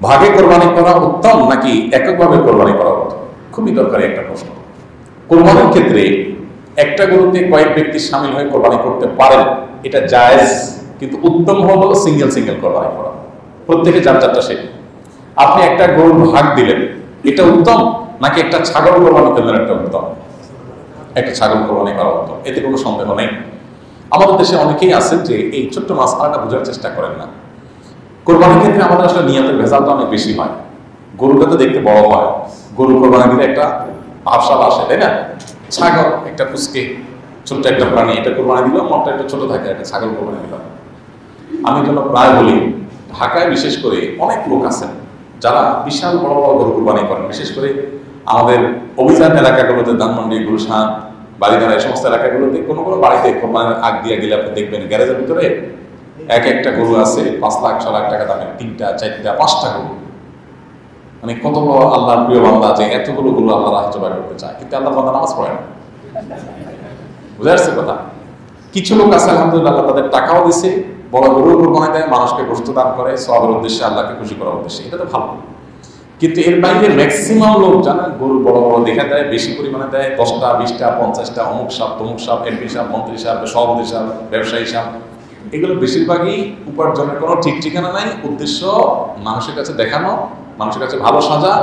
ভাগে কোরবানি করা উত্তম নাকি এককভাবে কোরবানি করা উত্তম? খুবই দরকারি একটা প্রশ্ন। কোরবানির ক্ষেত্রে একটা গরুতে কয়েক ব্যক্তি শামিল হয়ে কোরবানি করতে পারেন, এটা জায়েজ, কিন্তু উত্তম হলো সিঙ্গেল সিঙ্গেল কোরবানি করা, প্রত্যেকে যার যারটা সে। আপনি একটা গরুর ভাগ দিলেন, এটা উত্তম নাকি একটা ছাগল কোরবানি করলেন একটা উত্তম? একটা ছাগল কোরবানি করা উত্তম, এতে কোনো সন্দেহ নেই। আমাদের দেশে অনেকেই আছেন যে এই ছোট্ট মাসআলাটা বোঝার চেষ্টা করেন না। কোরবানির ক্ষেত্রে আমাদের আসলে নিয়তের ভেজালটা অনেক বেশি হয়। গরুটা তো দেখতে বড় হয়, গরু কোরবানি দিলে একটা ভাবসাব আসে, তাই না? ছাগল একটা পুচকে ছোট্ট একটা প্রাণী, এটা কোরবানি দিল, মনটা একটু ছোট থাকে, একটা ছাগল কোরবানি দিলাম। আমি যেন প্রায় বলি, ঢাকায় বিশেষ করে অনেক লোক আছেন যারা বিশাল বড় বড় গরু কোরবানি করেন। বিশেষ করে আমাদের অভিযান এলাকাগুলোতে, ধানমন্ডি, গুলশান, বাড়িধারা, এই সমস্ত এলাকাগুলোতে কোনো কোনো বাড়িতে কোরবানির আগ দিয়ে গেলে আপনি দেখবেন গ্যারেজের ভিতরে এক একটা গরু আছে 5 লাখ 6 লাখ টাকা দামের, 3টা 4টা 5টা গরু। মানে কত বড় আল্লাহর প্রিয় বান্দা যে এতগুলো গরু আল্লাহ রাহ জবাই করতে চায়, কিন্তু আল্লাহর বান্দা নামাজ পড়ে না। বুঝা যাচ্ছে কথা? কিছু লোক আছে আলহামদুলিল্লাহ, তাদের টাকাও দিছে, বড় গরু কোরবানি দেয়, মানুষকে গোশত দান করে সওয়াবের উদ্দেশ্যে, আল্লাহকে খুশি করার উদ্দেশ্যে, এটা তো ভালো। কিন্তু এর বাইরে ম্যাক্সিমাম লোক জানেন গরু বড় বড় দেখে দেয়, বেশি পরিমাণে দেয়, 10টা 20টা 50টা, অমুক সাপ তমুক সাপ, এমপি সাপ, মন্ত্রী সাপ, সভাপতি সাপ, ব্যবসায়ী সাপ। এগুলো বেশিরভাগই উপার্জনের কোনো ঠিক ঠিকানা নাই, উদ্দেশ্য মানুষের কাছে দেখানো, মানুষের কাছে ভালো সাজা।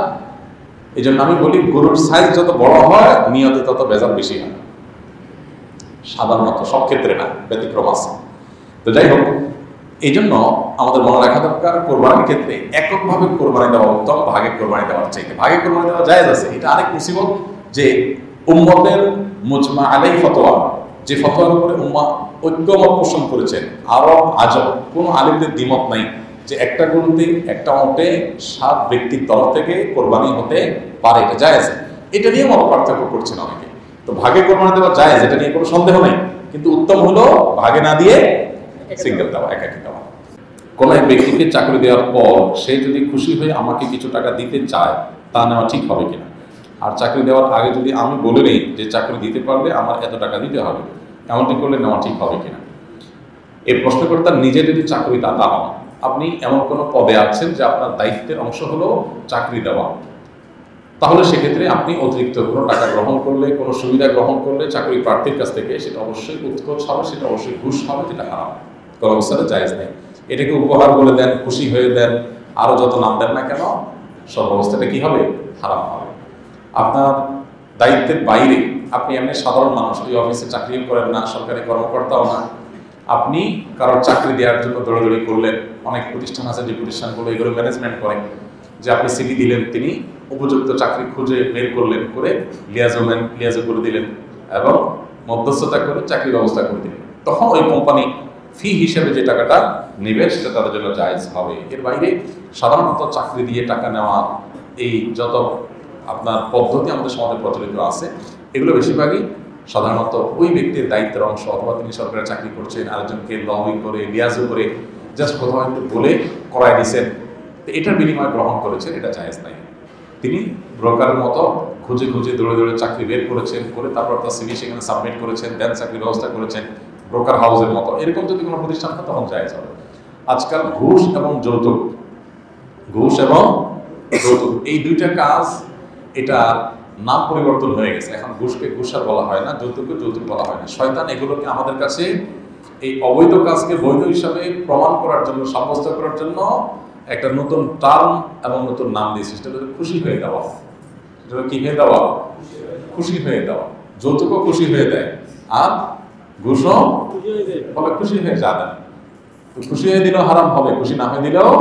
এই জন্য আমি বলি গরুর সাইজ যত বড় হয় নিয়তে তত ভেজাল বেশি হয়, সাধারণত, সব ক্ষেত্রে না, ব্যতিক্রম আছে। তো যাই হোক, এই জন্য আমাদের মনে রাখা দরকার কোরবানির ক্ষেত্রে এককভাবে কোরবানি দেওয়া উত্তম ভাগে কোরবানি দেওয়ার চাইতে। ভাগে কোরবানি দেওয়া জায়েজ আছে, এটা আরেক মুসিবত যে উম্মতের মুজমা আলাই ফতোয়া, যে ফতোয়ার উপরে উম্মাহ ঐক্যমত পোষণ করেছেন, আরব আজব কোনো আলিমদের দ্বিমত নাই যে একটা গরুতে একটা ওটে 7 ব্যক্তির তরফ থেকে কোরবানি হতে পারে, এটা জায়েজ। এটা নিয়ে মত পার্থক্য করছেন অনেকে। তো ভাগে কোরবানি দেওয়া জায়েজ, এটা নিয়ে কোনো সন্দেহ নেই, কিন্তু উত্তম হলো ভাগে না দিয়ে সিঙ্গেল দেওয়া, একাকি দেওয়া। কোনো এক ব্যক্তিকে চাকরি দেওয়ার পর সে যদি খুশি হয়ে আমাকে কিছু টাকা দিতে চায়, তা নেওয়া ঠিক হবে কিনা? আর চাকরি দেওয়ার আগে যদি আমি বলে নিই যে চাকরি দিতে পারলে আমার এত টাকা দিতে হবে, এমনটি করলে নেওয়া ঠিক হবে কিনা? এই প্রশ্নকর্তার নিজে যদি চাকরি দাতা হন, আপনি এমন কোনো পদে আছেন যে আপনার দায়িত্বের অংশ হলো চাকরি দেওয়া, তাহলে সেক্ষেত্রে আপনি অতিরিক্ত কোনো টাকা গ্রহণ করলে, কোনো সুবিধা গ্রহণ করলে চাকরি প্রার্থীর কাছ থেকে, সেটা অবশ্যই উৎকোচ হবে, সেটা অবশ্যই ঘুষ হবে, যেটা হারাম, কোনো অবস্থাতে জায়েজ নেই। এটাকে উপহার বলে দেন, খুশি হয়ে দেন, আরো যত নাম দেন না কেন, সব অবস্থাটা কি হবে? হারাম হবে। আপনার দায়িত্বের বাইরে আপনি এমনি সাধারণ মানুষ, ওই অফিসে চাকরিও করেন না, সরকারি কর্মকর্তাও না, আপনি কারোর চাকরি দেওয়ার জন্য দৌড়াদৌড়ি করলেন। অনেক প্রতিষ্ঠান আছে যে প্রতিষ্ঠানগুলো এগুলো ম্যানেজমেন্ট করে, যে আপনি সিভি দিলেন, তিনি উপযুক্ত চাকরি খুঁজে বের করলেন, করে লিয়াজো করে দিলেন এবং মধ্যস্থতা করে চাকরির ব্যবস্থা করে দিলেন, তখন ওই কোম্পানি ফি হিসেবে যে টাকাটা নেবে সেটা তাদের জন্য জায়েজ হবে। এর বাইরে সাধারণত চাকরি দিয়ে টাকা নেওয়া, এই যত আপনার পদ্ধতি আমাদের সমাজে প্রচলিত আছে, এগুলো বেশিরভাগই সাধারণত ওই ব্যক্তির দায়িত্বের অংশ, অথবা তিনি সরকারি চাকরি করছেন, আরেকজনকে লবি করে, লিয়াজো করে, জাস্ট কোথাও একটু বলে করায় দিচ্ছেন, তো এটার বিনিময় গ্রহণ করেছেন, এটা জায়েজ নাই। তিনি ব্রোকারের মতো খুঁজে খুঁজে দৌড়ে দৌড়ে চাকরি বের করেছেন, করে তারপর তার সিভি সেখানে সাবমিট করেছেন, দেন চাকরির ব্যবস্থা করেছেন, ব্রোকার হাউসের মতো, এরকম যদি কোনো প্রতিষ্ঠান হয় তখন জায়েজ হবে। আজকাল ঘুষ এবং যৌতুক, এই দুইটা কাজ, এটা নাম পরিবর্তন হয়ে গেছে। এখন ঘুষকে ঘুষ আর বলা হয় না, যৌতুককে যৌতুক বলা হয় না। শয়তান এগুলোকে আমাদের কাছে এই অবৈধ কাজকে বৈধ হিসাবে প্রমাণ করার জন্য, সাব্যস্ত করার জন্য একটা নতুন টার্ম এবং নতুন নাম দিয়েছে, সেটা হচ্ছে খুশি হয়ে দেওয়া। সেটা কি হয়ে দেওয়া? খুশি হয়ে দেওয়া। যৌতুকও খুশি হয়ে দেয়, আর ঘুষও বলে খুশি হয়ে যাবেন। তো খুশি হয়ে দিলেও হারাম হবে, খুশি না হয়ে দিলেও